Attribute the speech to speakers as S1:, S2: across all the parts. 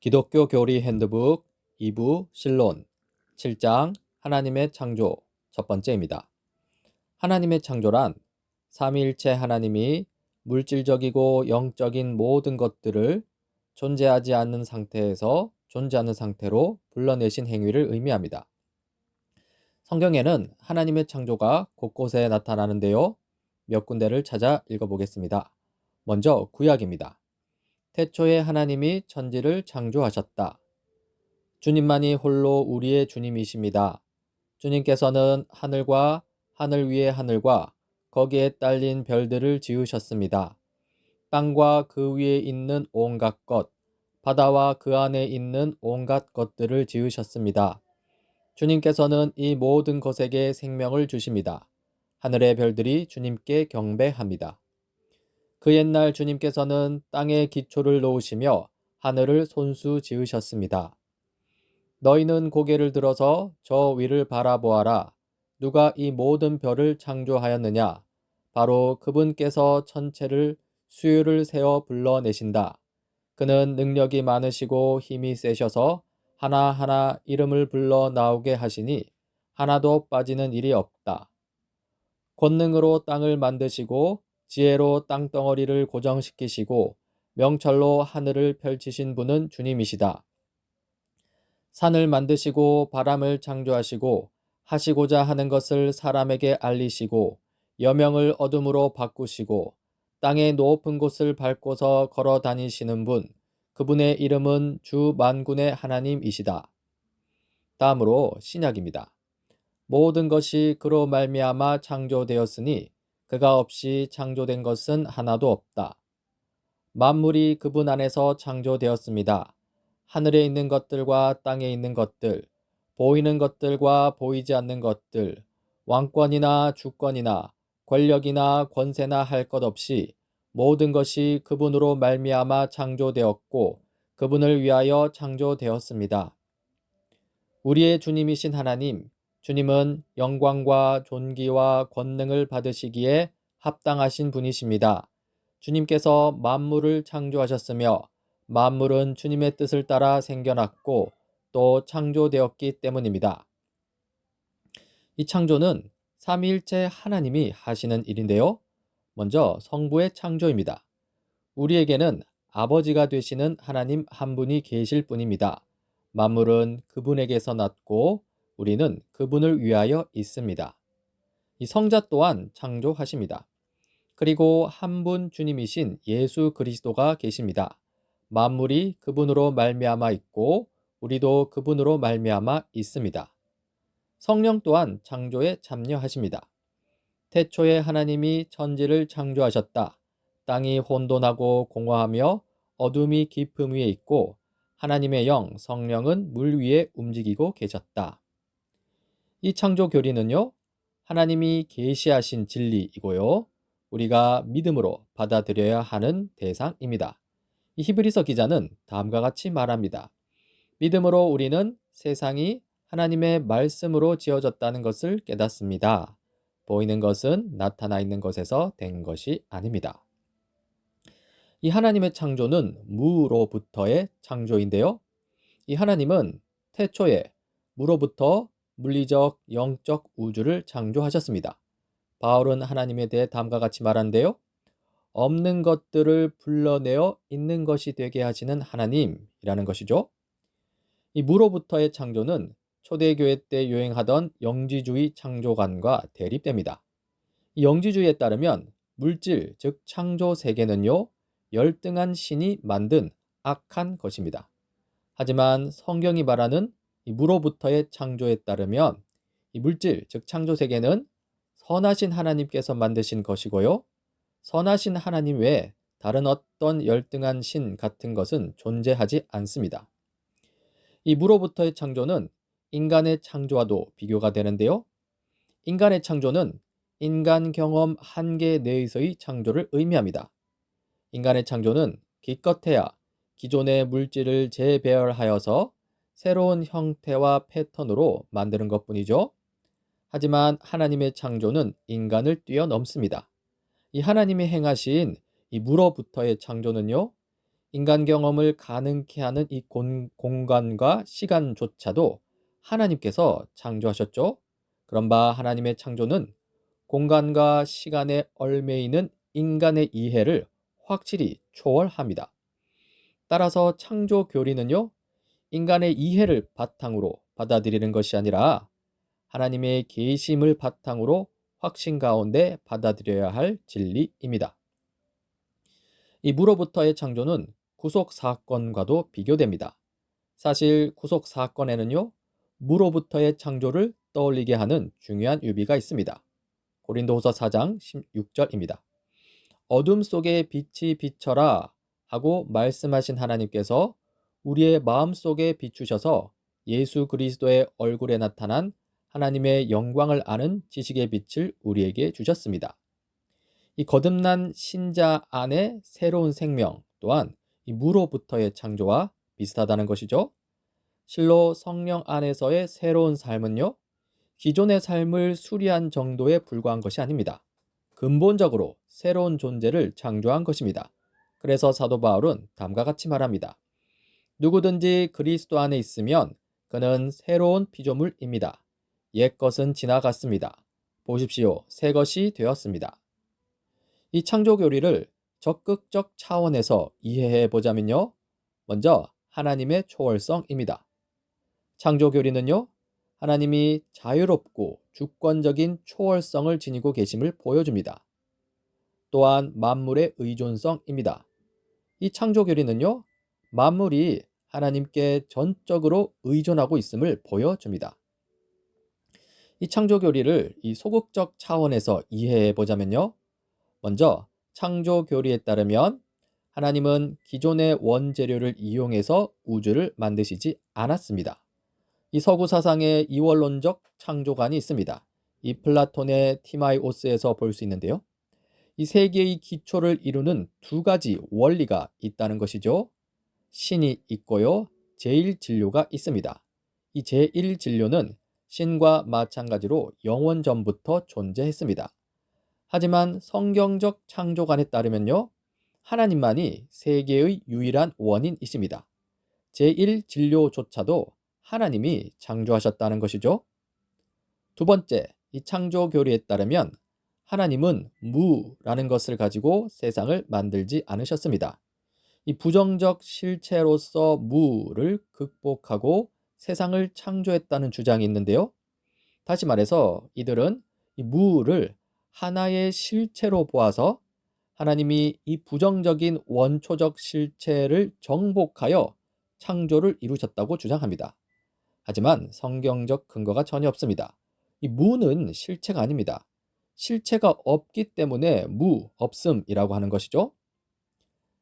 S1: 기독교 교리 핸드북 2부 실론 7장 하나님의 창조 첫 번째입니다. 하나님의 창조란 삼위일체 하나님이 물질적이고 영적인 모든 것들을 존재하지 않는 상태에서 존재하는 상태로 불러내신 행위를 의미합니다. 성경에는 하나님의 창조가 곳곳에 나타나는데요. 몇 군데를 찾아 읽어보겠습니다. 먼저 구약입니다. 태초에 하나님이 천지를 창조하셨다. 주님만이 홀로 우리의 주님이십니다. 주님께서는 하늘과 하늘 위의 하늘과 거기에 딸린 별들을 지으셨습니다. 땅과 그 위에 있는 온갖 것, 바다와 그 안에 있는 온갖 것들을 지으셨습니다. 주님께서는 이 모든 것에게 생명을 주십니다. 하늘의 별들이 주님께 경배합니다. 그 옛날 주님께서는 땅에 기초를 놓으시며 하늘을 손수 지으셨습니다. 너희는 고개를 들어서 저 위를 바라보아라. 누가 이 모든 별을 창조하였느냐? 바로 그분께서 천체를 수유를 세어 불러내신다. 그는 능력이 많으시고 힘이 세셔서 하나하나 이름을 불러 나오게 하시니 하나도 빠지는 일이 없다. 권능으로 땅을 만드시고 지혜로 땅덩어리를 고정시키시고 명철로 하늘을 펼치신 분은 주님이시다. 산을 만드시고 바람을 창조하시고 하시고자 하는 것을 사람에게 알리시고 여명을 어둠으로 바꾸시고 땅의 높은 곳을 밟고서 걸어 다니시는 분, 그분의 이름은 주 만군의 하나님이시다. 다음으로 신약입니다. 모든 것이 그로 말미암아 창조되었으니 그가 없이 창조된 것은 하나도 없다. 만물이 그분 안에서 창조되었습니다. 하늘에 있는 것들과 땅에 있는 것들, 보이는 것들과 보이지 않는 것들, 왕권이나 주권이나 권력이나 권세나 할 것 없이 모든 것이 그분으로 말미암아 창조되었고 그분을 위하여 창조되었습니다. 우리의 주님이신 하나님, 주님은 영광과 존귀와 권능을 받으시기에 합당하신 분이십니다. 주님께서 만물을 창조하셨으며 만물은 주님의 뜻을 따라 생겨났고 또 창조되었기 때문입니다. 이 창조는 삼위일체 하나님이 하시는 일인데요. 먼저 성부의 창조입니다. 우리에게는 아버지가 되시는 하나님 한 분이 계실 뿐입니다. 만물은 그분에게서 났고 우리는 그분을 위하여 있습니다. 이 성자 또한 창조하십니다. 그리고 한 분 주님이신 예수 그리스도가 계십니다. 만물이 그분으로 말미암아 있고 우리도 그분으로 말미암아 있습니다. 성령 또한 창조에 참여하십니다. 태초에 하나님이 천지를 창조하셨다. 땅이 혼돈하고 공허하며 어둠이 깊음 위에 있고 하나님의 영 성령은 물 위에 움직이고 계셨다. 이 창조 교리는요, 하나님이 계시하신 진리이고요, 우리가 믿음으로 받아들여야 하는 대상입니다. 이 히브리서 기자는 다음과 같이 말합니다. 믿음으로 우리는 세상이 하나님의 말씀으로 지어졌다는 것을 깨닫습니다. 보이는 것은 나타나 있는 것에서 된 것이 아닙니다. 이 하나님의 창조는 무로부터의 창조인데요. 이 하나님은 태초에 무로부터 물리적, 영적 우주를 창조하셨습니다. 바울은 하나님에 대해 다음과 같이 말하는데요. 없는 것들을 불러내어 있는 것이 되게 하시는 하나님이라는 것이죠. 이 무로부터의 창조는 초대교회 때 유행하던 영지주의 창조관과 대립됩니다. 이 영지주의에 따르면 물질, 즉 창조 세계는요, 열등한 신이 만든 악한 것입니다. 하지만 성경이 말하는 이 무로부터의 창조에 따르면 이 물질, 즉 창조 세계는 선하신 하나님께서 만드신 것이고요. 선하신 하나님 외에 다른 어떤 열등한 신 같은 것은 존재하지 않습니다. 이 무로부터의 창조는 인간의 창조와도 비교가 되는데요. 인간의 창조는 인간 경험 한계 내에서의 창조를 의미합니다. 인간의 창조는 기껏해야 기존의 물질을 재배열하여서 새로운 형태와 패턴으로 만드는 것뿐이죠. 하지만 하나님의 창조는 인간을 뛰어넘습니다. 이 하나님이 행하신 이 무로부터의 창조는요, 인간 경험을 가능케 하는 이 공간과 시간조차도 하나님께서 창조하셨죠. 그런 바 하나님의 창조는 공간과 시간에 얽매이는 인간의 이해를 확실히 초월합니다. 따라서 창조 교리는요, 인간의 이해를 바탕으로 받아들이는 것이 아니라 하나님의 계심을 바탕으로 확신 가운데 받아들여야 할 진리입니다. 이 무로부터의 창조는 구속 사건과도 비교됩니다. 사실 구속 사건에는요, 무로부터의 창조를 떠올리게 하는 중요한 유비가 있습니다. 고린도후서 4장 16절입니다. 어둠 속에 빛이 비춰라 하고 말씀하신 하나님께서 우리의 마음속에 비추셔서 예수 그리스도의 얼굴에 나타난 하나님의 영광을 아는 지식의 빛을 우리에게 주셨습니다. 이 거듭난 신자 안에 새로운 생명 또한 이 무로부터의 창조와 비슷하다는 것이죠. 실로 성령 안에서의 새로운 삶은요, 기존의 삶을 수리한 정도에 불과한 것이 아닙니다. 근본적으로 새로운 존재를 창조한 것입니다. 그래서 사도 바울은 다음과 같이 말합니다. 누구든지 그리스도 안에 있으면 그는 새로운 피조물입니다. 옛 것은 지나갔습니다. 보십시오, 새 것이 되었습니다. 이 창조 교리를 적극적 차원에서 이해해 보자면요. 먼저 하나님의 초월성입니다. 창조 교리는요, 하나님이 자유롭고 주권적인 초월성을 지니고 계심을 보여줍니다. 또한 만물의 의존성입니다. 이 창조 교리는요, 만물이 하나님께 전적으로 의존하고 있음을 보여줍니다. 이 창조 교리를 이 소극적 차원에서 이해해 보자면요. 먼저 창조 교리에 따르면 하나님은 기존의 원재료를 이용해서 우주를 만드시지 않았습니다. 이 서구 사상의 이원론적 창조관이 있습니다. 이 플라톤의 티마이오스에서 볼 수 있는데요. 이 세계의 기초를 이루는 두 가지 원리가 있다는 것이죠. 신이 있고요, 제1진료가 있습니다. 이 제1진료는 신과 마찬가지로 영원 전부터 존재했습니다. 하지만 성경적 창조관에 따르면요, 하나님만이 세계의 유일한 원인이십니다. 제1진료조차도 하나님이 창조하셨다는 것이죠. 두 번째, 이 창조 교리에 따르면 하나님은 무라는 것을 가지고 세상을 만들지 않으셨습니다. 이 부정적 실체로서 무를 극복하고 세상을 창조했다는 주장이 있는데요. 다시 말해서 이들은 이 무를 하나의 실체로 보아서 하나님이 이 부정적인 원초적 실체를 정복하여 창조를 이루셨다고 주장합니다. 하지만 성경적 근거가 전혀 없습니다. 이 무는 실체가 아닙니다. 실체가 없기 때문에 무, 없음이라고 하는 것이죠.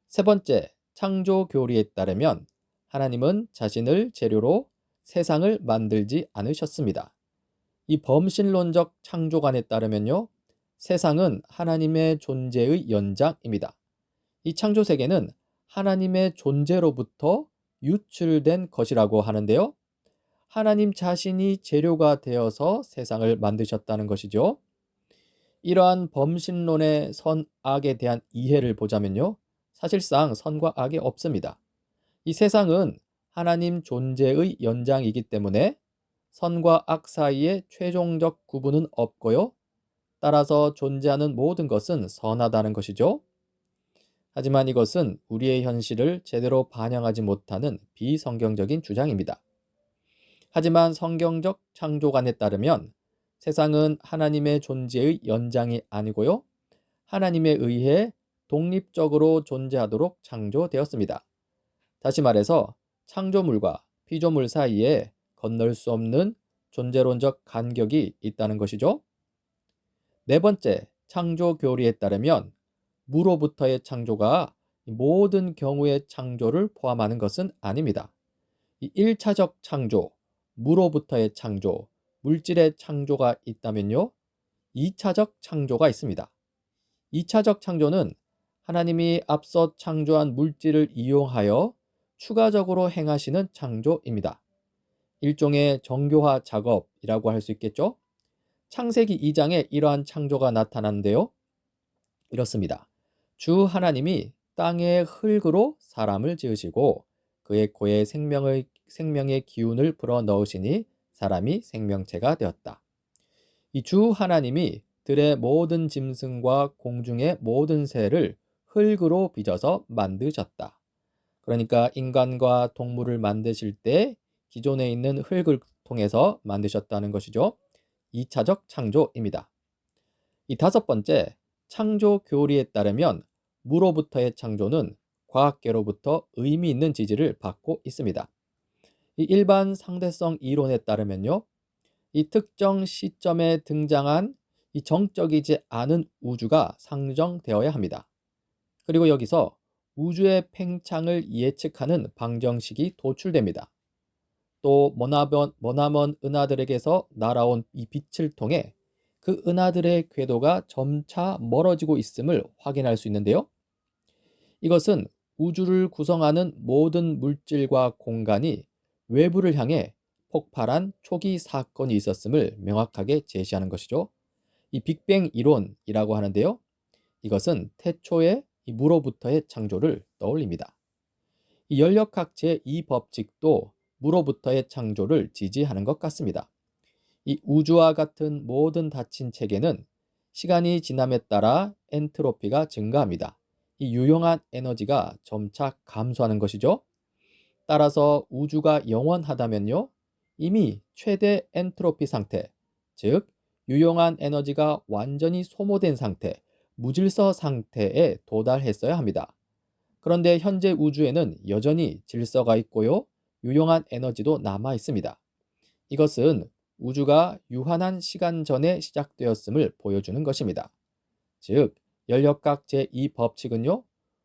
S1: 세 번째, 창조 교리에 따르면 하나님은 자신을 재료로 세상을 만들지 않으셨습니다. 이 범신론적 창조관에 따르면요, 세상은 하나님의 존재의 연장입니다. 이 창조 세계는 하나님의 존재로부터 유출된 것이라고 하는데요. 하나님 자신이 재료가 되어서 세상을 만드셨다는 것이죠. 이러한 범신론의 선악에 대한 이해를 보자면요, 사실상 선과 악이 없습니다. 이 세상은 하나님 존재의 연장이기 때문에 선과 악 사이에 최종적 구분은 없고요. 따라서 존재하는 모든 것은 선하다는 것이죠. 하지만 이것은 우리의 현실을 제대로 반영하지 못하는 비성경적인 주장입니다. 하지만 성경적 창조관에 따르면 세상은 하나님의 존재의 연장이 아니고요, 하나님에 의해 독립적으로 존재하도록 창조되었습니다. 다시 말해서 창조물과 피조물 사이에 건널 수 없는 존재론적 간격이 있다는 것이죠. 네 번째, 창조 교리에 따르면 무로부터의 창조가 모든 경우의 창조를 포함하는 것은 아닙니다. 이 1차적 창조, 무로부터의 창조, 물질의 창조가 있다면요, 2차적 창조가 있습니다. 2차적 창조는 하나님이 앞서 창조한 물질을 이용하여 추가적으로 행하시는 창조입니다. 일종의 정교화 작업이라고 할 수 있겠죠? 창세기 2장에 이러한 창조가 나타나는데요. 이렇습니다. 주 하나님이 땅의 흙으로 사람을 지으시고 그의 코에 생명의 기운을 불어 넣으시니 사람이 생명체가 되었다. 이 주 하나님이 들의 모든 짐승과 공중의 모든 새를 흙으로 빚어서 만드셨다. 그러니까 인간과 동물을 만드실 때 기존에 있는 흙을 통해서 만드셨다는 것이죠. 2차적 창조입니다. 이 다섯 번째, 창조 교리에 따르면 무로부터의 창조는 과학계로부터 의미 있는 지지를 받고 있습니다. 이 일반 상대성 이론에 따르면요, 이 특정 시점에 등장한 이 정적이지 않은 우주가 상정되어야 합니다. 그리고 여기서 우주의 팽창을 예측하는 방정식이 도출됩니다. 또 머나먼 은하들에게서 날아온 이 빛을 통해 그 은하들의 궤도가 점차 멀어지고 있음을 확인할 수 있는데요. 이것은 우주를 구성하는 모든 물질과 공간이 외부를 향해 폭발한 초기 사건이 있었음을 명확하게 제시하는 것이죠. 이 빅뱅 이론이라고 하는데요. 이것은 태초의 이 무로부터의 창조를 떠올립니다. 이 연력학 제2법칙도 무로부터의 창조를 지지하는 것 같습니다. 이 우주와 같은 모든 닫힌 체계는 시간이 지남에 따라 엔트로피가 증가합니다. 이 유용한 에너지가 점차 감소하는 것이죠. 따라서 우주가 영원하다면요, 이미 최대 엔트로피 상태, 즉 유용한 에너지가 완전히 소모된 상태, 무질서 상태에 도달했어야 합니다. 그런데 현재 우주에는 여전히 질서가 있고요, 유용한 에너지도 남아 있습니다. 이것은 우주가 유한한 시간 전에 시작되었음을 보여주는 것입니다. 즉, 연력학 제2법칙은요,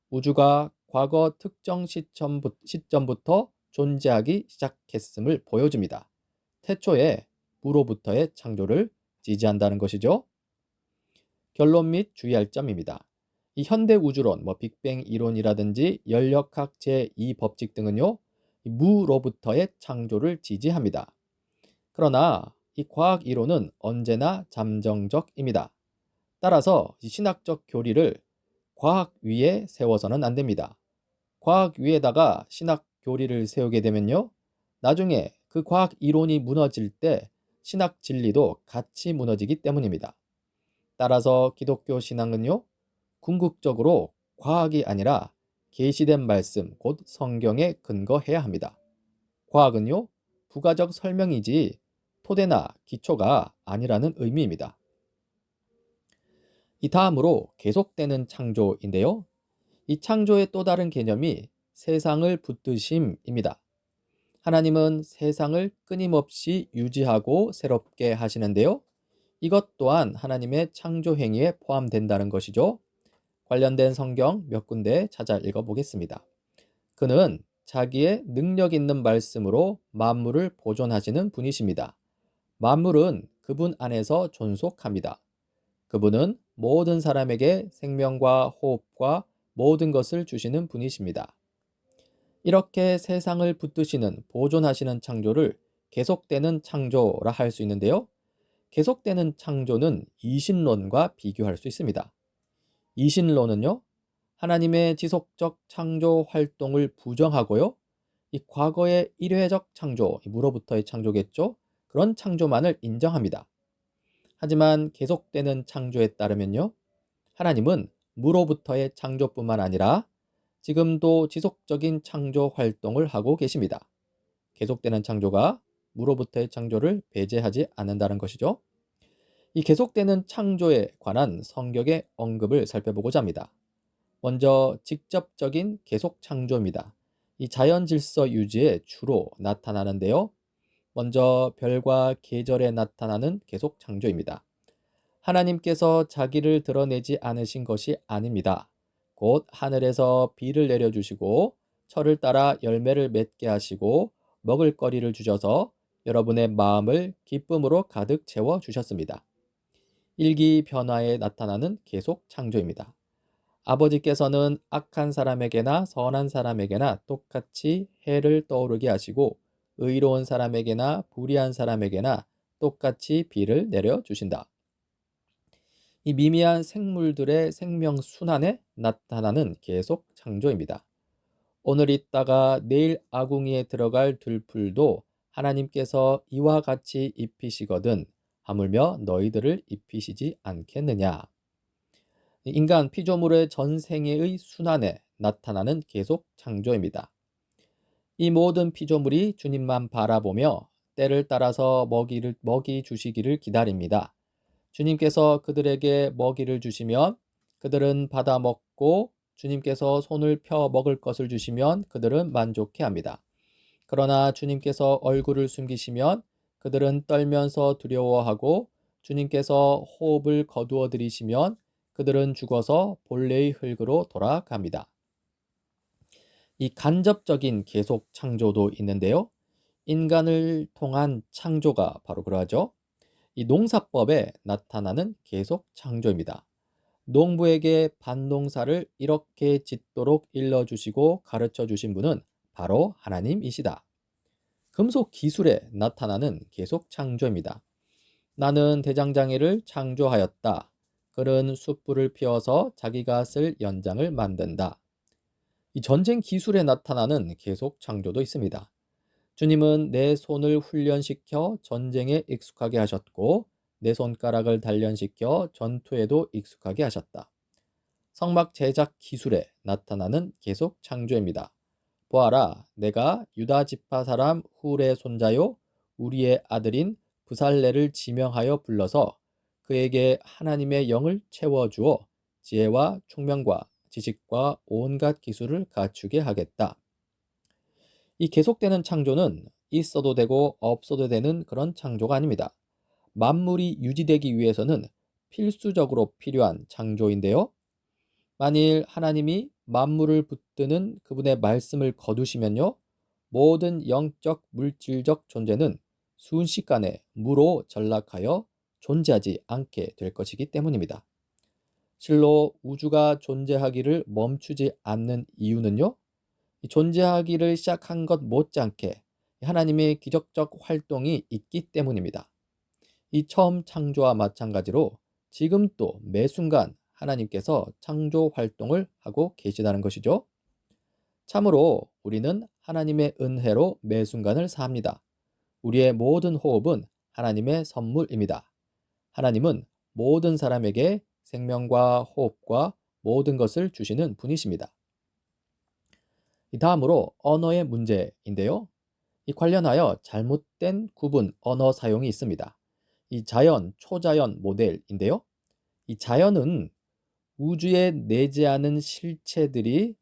S1: 우주가 과거 특정 시점부터 존재하기 시작했음을 보여줍니다. 태초에 무로부터의 창조를 지지한다는 것이죠. 결론 및 주의할 점입니다. 이 현대 우주론, 빅뱅 이론이라든지 연력학 제2법칙 등은요, 무로부터의 창조를 지지합니다. 그러나 이 과학 이론은 언제나 잠정적입니다. 따라서 이 신학적 교리를 과학 위에 세워서는 안 됩니다. 과학 위에다가 신학 교리를 세우게 되면요, 나중에 그 과학 이론이 무너질 때 신학 진리도 같이 무너지기 때문입니다. 따라서 기독교 신앙은요, 궁극적으로 과학이 아니라 계시된 말씀, 곧 성경에 근거해야 합니다. 과학은요, 부가적 설명이지 토대나 기초가 아니라는 의미입니다. 이 다음으로 계속되는 창조인데요. 이 창조의 또 다른 개념이 세상을 붙드심입니다. 하나님은 세상을 끊임없이 유지하고 새롭게 하시는데요. 이것 또한 하나님의 창조 행위에 포함된다는 것이죠. 관련된 성경 몇 군데 찾아 읽어보겠습니다. 그는 자기의 능력 있는 말씀으로 만물을 보존하시는 분이십니다. 만물은 그분 안에서 존속합니다. 그분은 모든 사람에게 생명과 호흡과 모든 것을 주시는 분이십니다. 이렇게 세상을 붙드시는, 보존하시는 창조를 계속되는 창조라 할 수 있는데요. 계속되는 창조는 이신론과 비교할 수 있습니다. 이신론은요, 하나님의 지속적 창조 활동을 부정하고요, 이 과거의 일회적 창조, 무로부터의 창조겠죠. 그런 창조만을 인정합니다. 하지만 계속되는 창조에 따르면요, 하나님은 무로부터의 창조뿐만 아니라 지금도 지속적인 창조 활동을 하고 계십니다. 계속되는 창조가 무로부터의 창조를 배제하지 않는다는 것이죠. 이 계속되는 창조에 관한 성경의 언급을 살펴보고자 합니다. 먼저 직접적인 계속 창조입니다. 이 자연 질서 유지에 주로 나타나는데요. 먼저 별과 계절에 나타나는 계속 창조입니다. 하나님께서 자기를 드러내지 않으신 것이 아닙니다. 곧 하늘에서 비를 내려주시고 철을 따라 열매를 맺게 하시고 먹을거리를 주셔서 여러분의 마음을 기쁨으로 가득 채워 주셨습니다. 일기 변화에 나타나는 계속 창조입니다. 아버지께서는 악한 사람에게나 선한 사람에게나 똑같이 해를 떠오르게 하시고 의로운 사람에게나 불의한 사람에게나 똑같이 비를 내려주신다. 이 미미한 생물들의 생명 순환에 나타나는 계속 창조입니다. 오늘 있다가 내일 아궁이에 들어갈 들풀도 하나님께서 이와 같이 입히시거든 하물며 너희들을 입히시지 않겠느냐. 인간 피조물의 전생애의 순환에 나타나는 계속 창조입니다. 이 모든 피조물이 주님만 바라보며 때를 따라서 먹이 주시기를 기다립니다. 주님께서 그들에게 먹이를 주시면 그들은 받아 먹고 주님께서 손을 펴 먹을 것을 주시면 그들은 만족해합니다. 그러나 주님께서 얼굴을 숨기시면 그들은 떨면서 두려워하고 주님께서 호흡을 거두어 들이시면 그들은 죽어서 본래의 흙으로 돌아갑니다. 이 간접적인 계속 창조도 있는데요. 인간을 통한 창조가 바로 그러하죠. 이 농사법에 나타나는 계속 창조입니다. 농부에게 밭농사를 이렇게 짓도록 일러주시고 가르쳐 주신 분은 바로 하나님이시다. 금속 기술에 나타나는 계속 창조입니다. 나는 대장장이를 창조하였다. 그는 숯불을 피워서 자기가 쓸 연장을 만든다. 이 전쟁 기술에 나타나는 계속 창조도 있습니다. 주님은 내 손을 훈련시켜 전쟁에 익숙하게 하셨고 내 손가락을 단련시켜 전투에도 익숙하게 하셨다. 성막 제작 기술에 나타나는 계속 창조입니다. 보아라, 내가 유다 지파 사람 훌의 손자요 우리의 아들인 부살레를 지명하여 불러서 그에게 하나님의 영을 채워주어 지혜와 총명과 지식과 온갖 기술을 갖추게 하겠다. 이 계속되는 창조는 있어도 되고 없어도 되는 그런 창조가 아닙니다. 만물이 유지되기 위해서는 필수적으로 필요한 창조인데요. 만일 하나님이 만물을 붙드는 그분의 말씀을 거두시면요, 모든 영적 물질적 존재는 순식간에 무로 전락하여 존재하지 않게 될 것이기 때문입니다. 실로 우주가 존재하기를 멈추지 않는 이유는요, 존재하기를 시작한 것 못지않게 하나님의 기적적 활동이 있기 때문입니다. 이 처음 창조와 마찬가지로 지금 또 매 순간 하나님께서 창조 활동을 하고 계시다는 것이죠. 참으로 우리는 하나님의 은혜로 매 순간을 삽니다. 우리의 모든 호흡은 하나님의 선물입니다. 하나님은 모든 사람에게 생명과 호흡과 모든 것을 주시는 분이십니다. 다음으로 언어의 문제인데요. 이 관련하여 잘못된 구분 언어 사용이 있습니다. 이 자연, 초자연 모델인데요. 이 자연은 우주에 내재하는 실체들이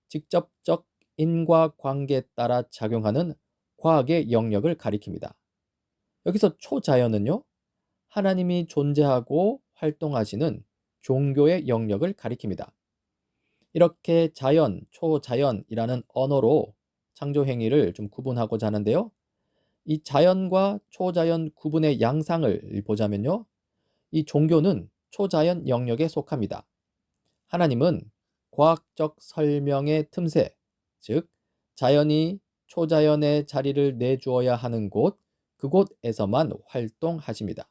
S1: 직접적 인과관계에 따라 작용하는 과학의 영역을 가리킵니다. 여기서 초자연은요, 하나님이 존재하고 활동하시는 종교의 영역을 가리킵니다. 이렇게 자연, 초자연이라는 언어로 창조 행위를 좀 구분하고자 하는데요. 이 자연과 초자연 구분의 양상을 보자면요. 이 종교는 초자연 영역에 속합니다. 하나님은 과학적 설명의 틈새, 즉 자연이 초자연의 자리를 내주어야 하는 곳, 그곳에서만 활동하십니다.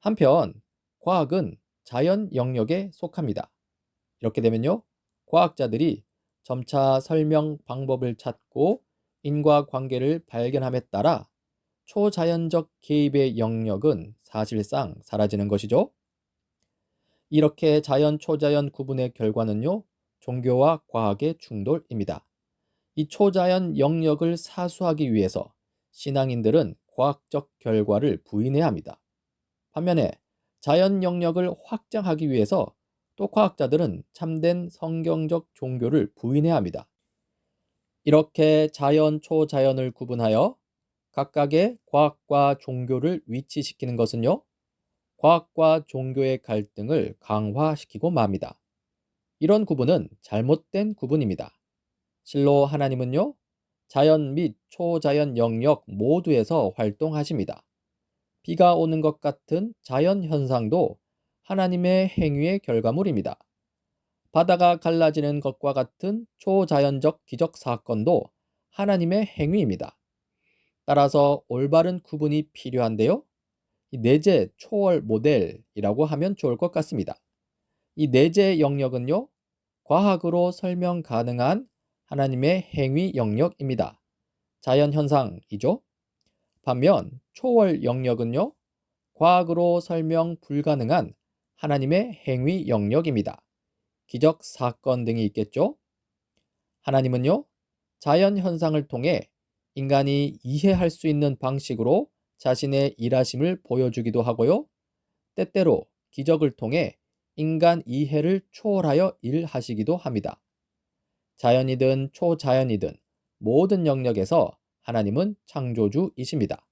S1: 한편 과학은 자연 영역에 속합니다. 이렇게 되면요, 과학자들이 점차 설명 방법을 찾고 인과관계를 발견함에 따라 초자연적 개입의 영역은 사실상 사라지는 것이죠. 이렇게 자연, 초자연 구분의 결과는요, 종교와 과학의 충돌입니다. 이 초자연 영역을 사수하기 위해서 신앙인들은 과학적 결과를 부인해야 합니다. 반면에 자연 영역을 확장하기 위해서 또 과학자들은 참된 성경적 종교를 부인해야 합니다. 이렇게 자연, 초자연을 구분하여 각각의 과학과 종교를 위치시키는 것은요, 과학과 종교의 갈등을 강화시키고 맙니다. 이런 구분은 잘못된 구분입니다. 실로 하나님은요, 자연 및 초자연 영역 모두에서 활동하십니다. 비가 오는 것 같은 자연 현상도 하나님의 행위의 결과물입니다. 바다가 갈라지는 것과 같은 초자연적 기적 사건도 하나님의 행위입니다. 따라서 올바른 구분이 필요한데요. 이 내재 초월 모델이라고 하면 좋을 것 같습니다. 이 내재 영역은요, 과학으로 설명 가능한 하나님의 행위 영역입니다. 자연 현상이죠. 반면 초월 영역은요, 과학으로 설명 불가능한 하나님의 행위 영역입니다. 기적 사건 등이 있겠죠. 하나님은요, 자연 현상을 통해 인간이 이해할 수 있는 방식으로 자신의 일하심을 보여주기도 하고요. 때때로 기적을 통해 인간 이해를 초월하여 일하시기도 합니다. 자연이든 초자연이든 모든 영역에서 하나님은 창조주이십니다.